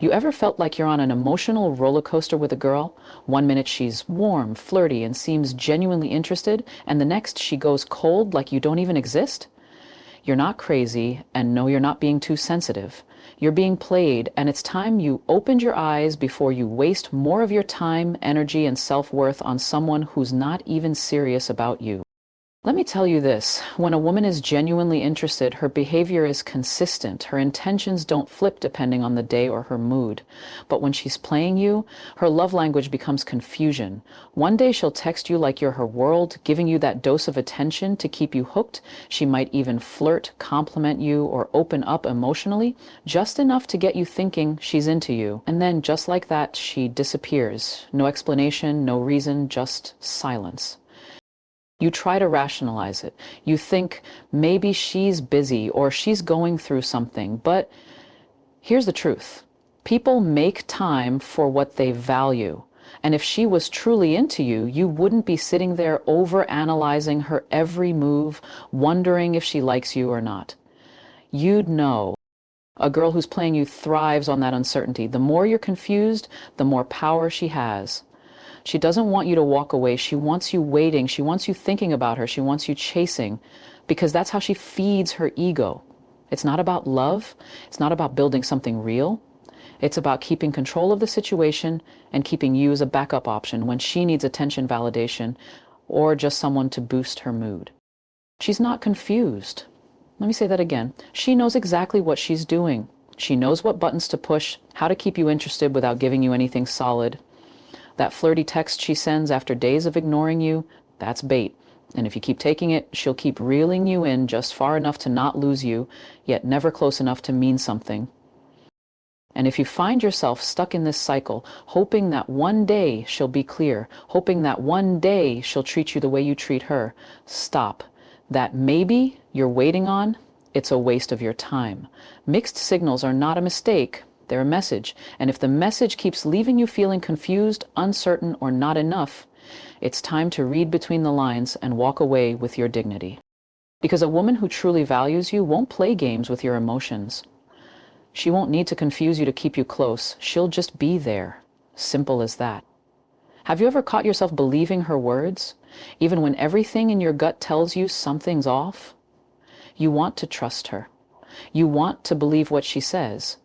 You ever felt like you're on an emotional roller coaster with a girl? One minute she's warm, flirty, and seems genuinely interested, and the next she goes cold like you don't even exist? You're not crazy, and no, you're not being too sensitive. You're being played, and it's time you opened your eyes before you waste more of your time, energy, and self-worth on someone who's not even serious about you. Let me tell you this, when a woman is genuinely interested, her behavior is consistent. Her intentions don't flip depending on the day or her mood. But when she's playing you, her love language becomes confusion. One day she'll text you like you're her world, giving you that dose of attention to keep you hooked. She might even flirt, compliment you, or open up emotionally, just enough to get you thinking she's into you. And then just like that, she disappears. No explanation, no reason, just silence. You try to rationalize it. You think maybe she's busy or she's going through something. But here's the truth. People make time for what they value. And if she was truly into you, you wouldn't be sitting there over-analyzing her every move, wondering if she likes you or not. You'd know. A girl who's playing you thrives on that uncertainty. The more you're confused, the more power she has. She doesn't want you to walk away. She wants you waiting. She wants you thinking about her. She wants you chasing, because that's how she feeds her ego. It's not about love. It's not about building something real. It's about keeping control of the situation and keeping you as a backup option when she needs attention, validation, or just someone to boost her mood. She's not confused. Let me say that again. She knows exactly what she's doing. She knows what buttons to push, how to keep you interested without giving you anything solid. That flirty text she sends after days of ignoring you, that's bait. And if you keep taking it, she'll keep reeling you in just far enough to not lose you, yet never close enough to mean something. And if you find yourself stuck in this cycle, hoping that one day she'll be clear, hoping that one day she'll treat you the way you treat her, stop. That maybe you're waiting on, it's a waste of your time. Mixed signals are not a mistake. They're a message, and if the message keeps leaving you feeling confused, uncertain, or not enough, it's time to read between the lines and walk away with your dignity. Because a woman who truly values you won't play games with your emotions. She won't need to confuse you to keep you close. She'll just be there. Simple as that. Have you ever caught yourself believing her words, even when everything in your gut tells you something's off? You want to trust her. You want to believe what she says.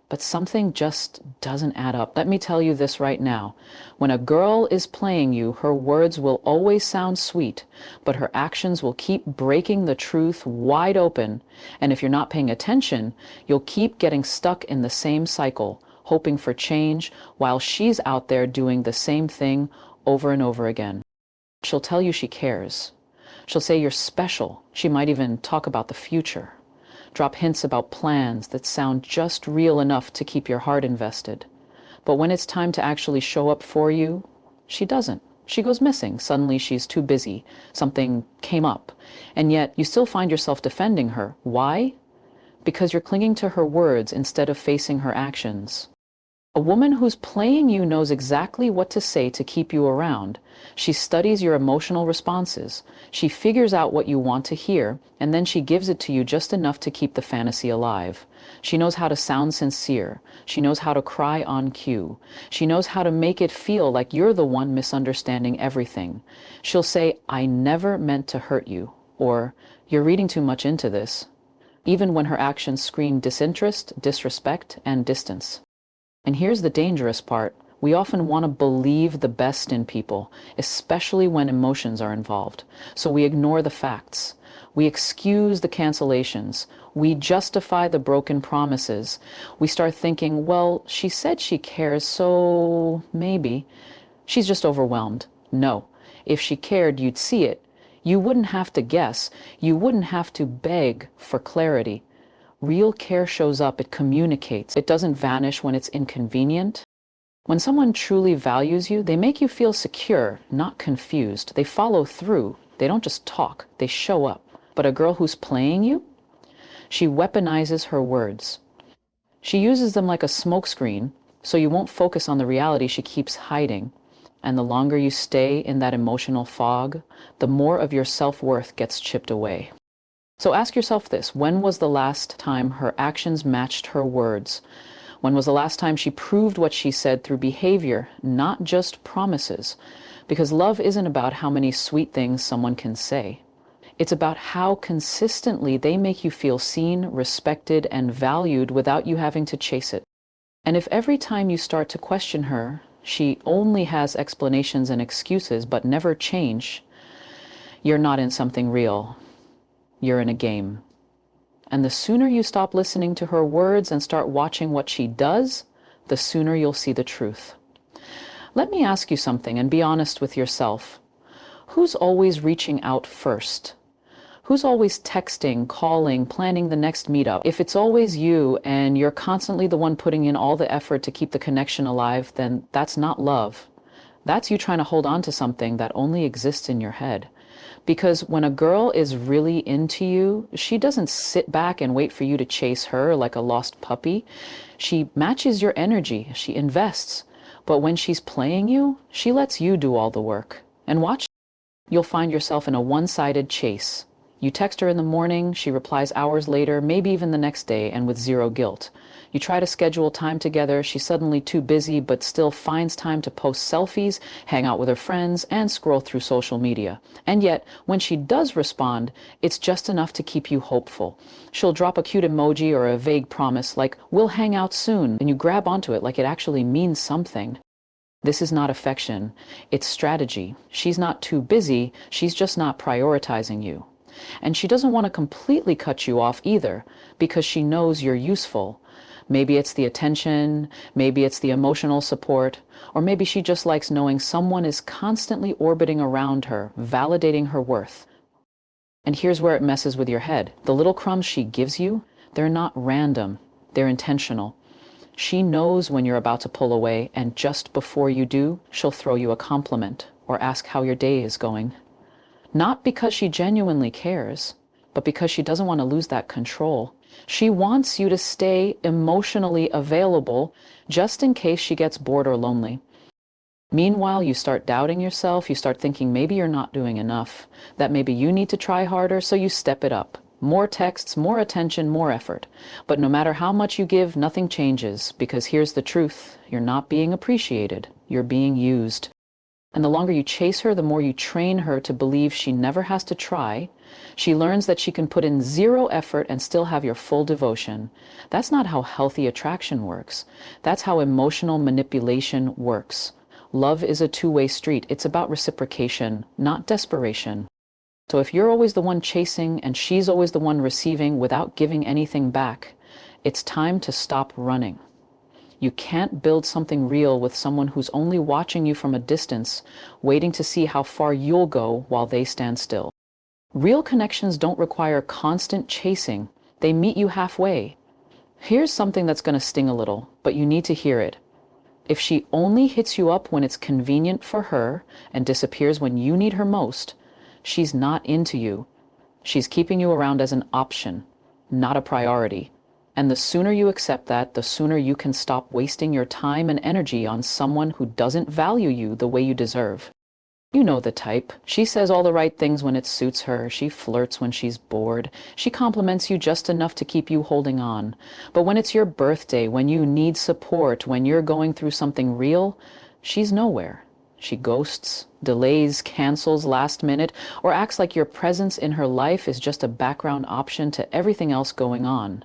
But something just doesn't add up. Let me tell you this right now. When a girl is playing you, her words will always sound sweet, but her actions will keep breaking the truth wide open. And if you're not paying attention, you'll keep getting stuck in the same cycle, hoping for change, while she's out there doing the same thing over and over again. She'll tell you she cares. She'll say you're special. She might even talk about the future. Drop hints about plans that sound just real enough to keep your heart invested. But when it's time to actually show up for you, she doesn't. She goes missing. Suddenly she's too busy. Something came up. And yet you still find yourself defending her. Why? Because you're clinging to her words instead of facing her actions. A woman who's playing you knows exactly what to say to keep you around. She studies your emotional responses. She figures out what you want to hear, and then she gives it to you just enough to keep the fantasy alive. She knows how to sound sincere. She knows how to cry on cue. She knows how to make it feel like you're the one misunderstanding everything. She'll say, "I never meant to hurt you," or "You're reading too much into this," even when her actions scream disinterest, disrespect, and distance. And here's the dangerous part. We often want to believe the best in people, especially when emotions are involved. So we ignore the facts. We excuse the cancellations. We justify the broken promises. We start thinking, well, she said she cares, so maybe. She's just overwhelmed. No. If she cared, you'd see it. You wouldn't have to guess. You wouldn't have to beg for clarity. Real care shows up, it communicates. It doesn't vanish when it's inconvenient. When someone truly values you, they make you feel secure, not confused. They follow through. They don't just talk, they show up. But a girl who's playing you, she weaponizes her words. She uses them like a smokescreen, so you won't focus on the reality she keeps hiding. And the longer you stay in that emotional fog, the more of your self-worth gets chipped away. So ask yourself this, when was the last time her actions matched her words? When was the last time she proved what she said through behavior, not just promises? Because love isn't about how many sweet things someone can say. It's about how consistently they make you feel seen, respected, and valued without you having to chase it. And if every time you start to question her, she only has explanations and excuses but never change, you're not in something real. You're in a game. And the sooner you stop listening to her words and start watching what she does, the sooner you'll see the truth. Let me ask you something and be honest with yourself. Who's always reaching out first? Who's always texting, calling, planning the next meetup? If it's always you and you're constantly the one putting in all the effort to keep the connection alive, then that's not love. That's you trying to hold on to something that only exists in your head. Because when a girl is really into you, she doesn't sit back and wait for you to chase her like a lost puppy. She matches your energy, she invests. But when she's playing you, she lets you do all the work. And watch, you'll find yourself in a one-sided chase. You text her in the morning, she replies hours later, maybe even the next day, and with zero guilt. You try to schedule time together, she's suddenly too busy, but still finds time to post selfies, hang out with her friends, and scroll through social media. And yet, when she does respond, it's just enough to keep you hopeful. She'll drop a cute emoji or a vague promise like, "We'll hang out soon," and you grab onto it like it actually means something. This is not affection, it's strategy. She's not too busy, she's just not prioritizing you. And she doesn't want to completely cut you off either, because she knows you're useful. Maybe it's the attention, maybe it's the emotional support, or maybe she just likes knowing someone is constantly orbiting around her, validating her worth. And here's where it messes with your head. The little crumbs she gives you, they're not random, they're intentional. She knows when you're about to pull away, and just before you do, she'll throw you a compliment or ask how your day is going. Not because she genuinely cares, but because she doesn't want to lose that control. She wants you to stay emotionally available just in case she gets bored or lonely. Meanwhile, you start doubting yourself, you start thinking maybe you're not doing enough, that maybe you need to try harder, so you step it up. More texts, more attention, more effort. But no matter how much you give, nothing changes, because here's the truth. You're not being appreciated. You're being used. And the longer you chase her, the more you train her to believe she never has to try. She learns that she can put in zero effort and still have your full devotion. That's not how healthy attraction works. That's how emotional manipulation works. Love is a two-way street. It's about reciprocation, not desperation. So if you're always the one chasing and she's always the one receiving without giving anything back, it's time to stop running. You can't build something real with someone who's only watching you from a distance, waiting to see how far you'll go while they stand still. Real connections don't require constant chasing. They meet you halfway. Here's something that's going to sting a little, but you need to hear it. If she only hits you up when it's convenient for her and disappears when you need her most, she's not into you. She's keeping you around as an option, not a priority. And the sooner you accept that, the sooner you can stop wasting your time and energy on someone who doesn't value you the way you deserve. You know the type. She says all the right things when it suits her. She flirts when she's bored. She compliments you just enough to keep you holding on. But when it's your birthday, when you need support, when you're going through something real, she's nowhere. She ghosts, delays, cancels last minute, or acts like your presence in her life is just a background option to everything else going on.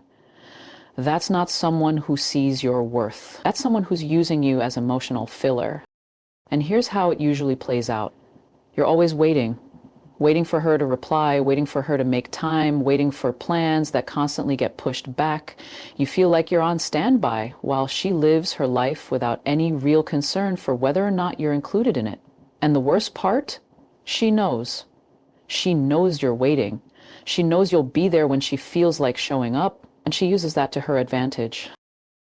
That's not someone who sees your worth. That's someone who's using you as emotional filler. And here's how it usually plays out. You're always waiting for her to reply, waiting for her to make time, waiting for plans that constantly get pushed back. You feel like you're on standby while she lives her life without any real concern for whether or not you're included in it. And the worst part? She knows. She knows you're waiting. She knows you'll be there when she feels like showing up. And she uses that to her advantage.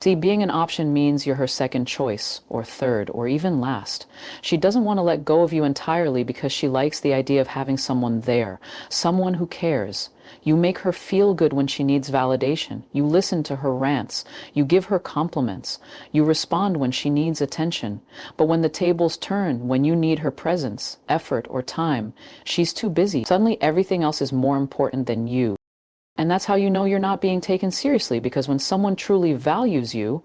See, being an option means you're her second choice, or third, or even last. She doesn't want to let go of you entirely because she likes the idea of having someone there, someone who cares. You make her feel good when she needs validation. You listen to her rants. You give her compliments. You respond when she needs attention. But when the tables turn, when you need her presence, effort, or time, she's too busy. Suddenly everything else is more important than you. And that's how you know you're not being taken seriously, because when someone truly values you,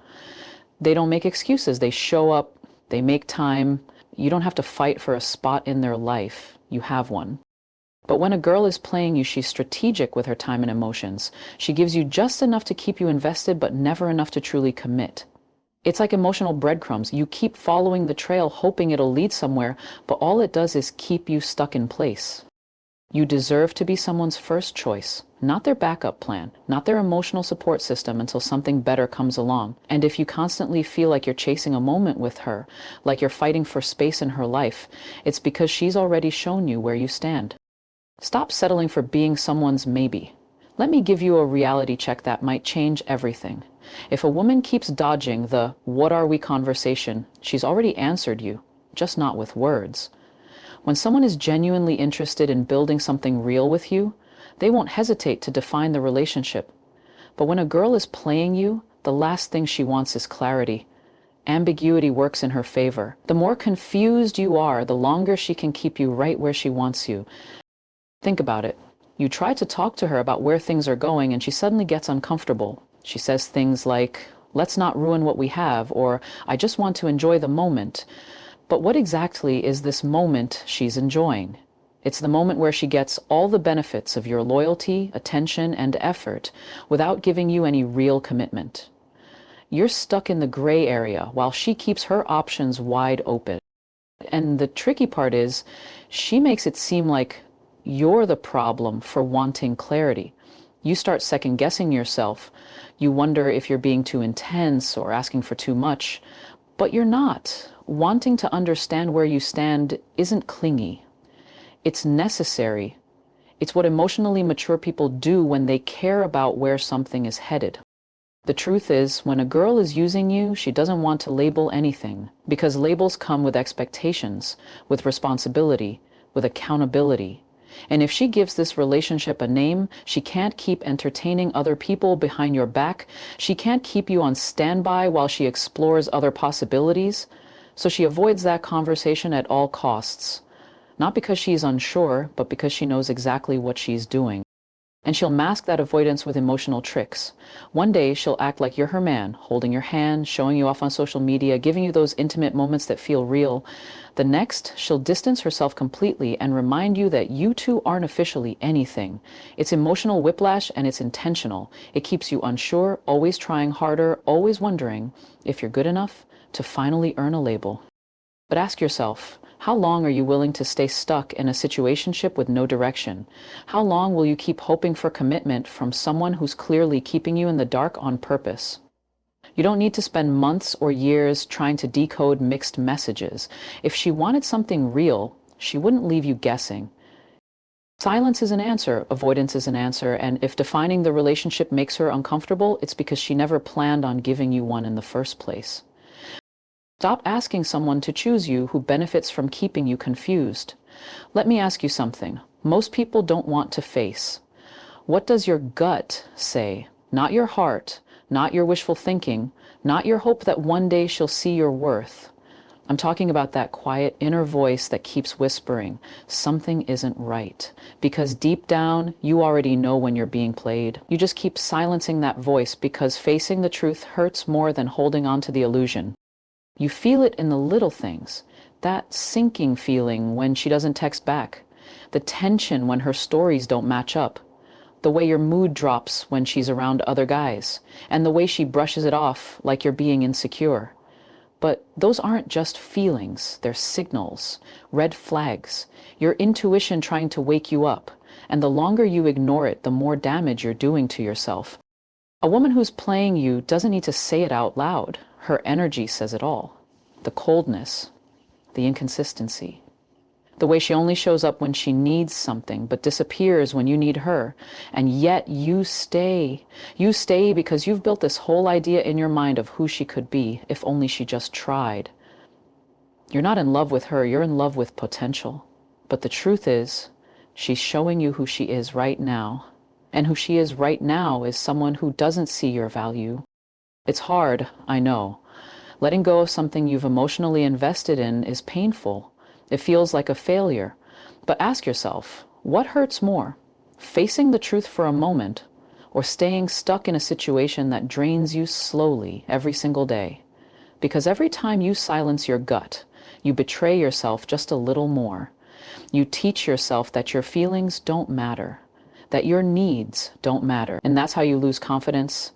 they don't make excuses. They show up, they make time. You don't have to fight for a spot in their life. You have one. But when a girl is playing you, she's strategic with her time and emotions. She gives you just enough to keep you invested, but never enough to truly commit. It's like emotional breadcrumbs. You keep following the trail, hoping it'll lead somewhere, but all it does is keep you stuck in place. You deserve to be someone's first choice, not their backup plan, not their emotional support system until something better comes along. And if you constantly feel like you're chasing a moment with her, like you're fighting for space in her life, it's because she's already shown you where you stand. Stop settling for being someone's maybe. Let me give you a reality check that might change everything. If a woman keeps dodging the "what are we" conversation, she's already answered you, just not with words. When someone is genuinely interested in building something real with you, they won't hesitate to define the relationship. But when a girl is playing you, the last thing she wants is clarity. Ambiguity works in her favor. The more confused you are, the longer she can keep you right where she wants you. Think about it. You try to talk to her about where things are going and she suddenly gets uncomfortable. She says things like, "Let's not ruin what we have," or "I just want to enjoy the moment." But what exactly is this moment she's enjoying? It's the moment where she gets all the benefits of your loyalty, attention, and effort without giving you any real commitment. You're stuck in the gray area while she keeps her options wide open. And the tricky part is, she makes it seem like you're the problem for wanting clarity. You start second guessing yourself. You wonder if you're being too intense or asking for too much. But you're not. Wanting to understand where you stand isn't clingy. It's necessary. It's what emotionally mature people do when they care about where something is headed. The truth is, when a girl is using you, she doesn't want to label anything, because labels come with expectations, with responsibility, with accountability. And if she gives this relationship a name, she can't keep entertaining other people behind your back. She can't keep you on standby while she explores other possibilities. So she avoids that conversation at all costs. Not because she's unsure, but because she knows exactly what she's doing. And she'll mask that avoidance with emotional tricks. One day she'll act like you're her man, holding your hand, showing you off on social media, giving you those intimate moments that feel real. The next, she'll distance herself completely and remind you that you two aren't officially anything. It's emotional whiplash, and it's intentional. It keeps you unsure, always trying harder, always wondering if you're good enough to finally earn a label. But ask yourself, how long are you willing to stay stuck in a situationship with no direction? How long will you keep hoping for commitment from someone who's clearly keeping you in the dark on purpose? You don't need to spend months or years trying to decode mixed messages. If she wanted something real, she wouldn't leave you guessing. Silence is an answer, avoidance is an answer, and if defining the relationship makes her uncomfortable, it's because she never planned on giving you one in the first place. Stop asking someone to choose you who benefits from keeping you confused. Let me ask you something. Most people don't want to face. What does your gut say? Not your heart, not your wishful thinking, not your hope that one day she'll see your worth. I'm talking about that quiet inner voice that keeps whispering, something isn't right. Because deep down, you already know when you're being played. You just keep silencing that voice because facing the truth hurts more than holding on to the illusion. You feel it in the little things, that sinking feeling when she doesn't text back, the tension when her stories don't match up, the way your mood drops when she's around other guys, and the way she brushes it off like you're being insecure. But those aren't just feelings, they're signals, red flags, your intuition trying to wake you up, and the longer you ignore it, the more damage you're doing to yourself. A woman who's playing you doesn't need to say it out loud. Her energy says it all. The coldness, the inconsistency, the way she only shows up when she needs something but disappears when you need her. And yet you stay. You stay because you've built this whole idea in your mind of who she could be if only she just tried. You're not in love with her, you're in love with potential. But the truth is, she's showing you who she is right now. And who she is right now is someone who doesn't see your value. It's hard, I know. Letting go of something you've emotionally invested in is painful. It feels like a failure. But ask yourself, what hurts more? Facing the truth for a moment, or staying stuck in a situation that drains you slowly every single day. Because every time you silence your gut, you betray yourself just a little more. You teach yourself that your feelings don't matter, that your needs don't matter. And that's how you lose confidence.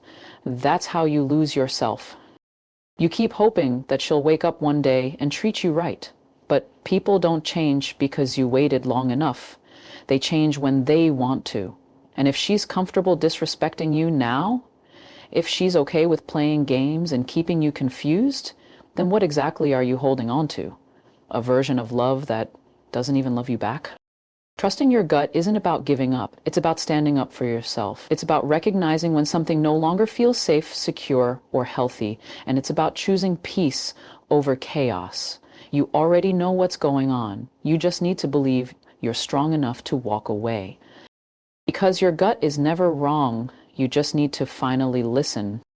That's how you lose yourself. You keep hoping that she'll wake up one day and treat you right. But people don't change because you waited long enough. They change when they want to. And if she's comfortable disrespecting you now, if she's okay with playing games and keeping you confused, then what exactly are you holding on to? A version of love that doesn't even love you back? Trusting your gut isn't about giving up. It's about standing up for yourself. It's about recognizing when something no longer feels safe, secure, or healthy. And it's about choosing peace over chaos. You already know what's going on. You just need to believe you're strong enough to walk away. Because your gut is never wrong, you just need to finally listen.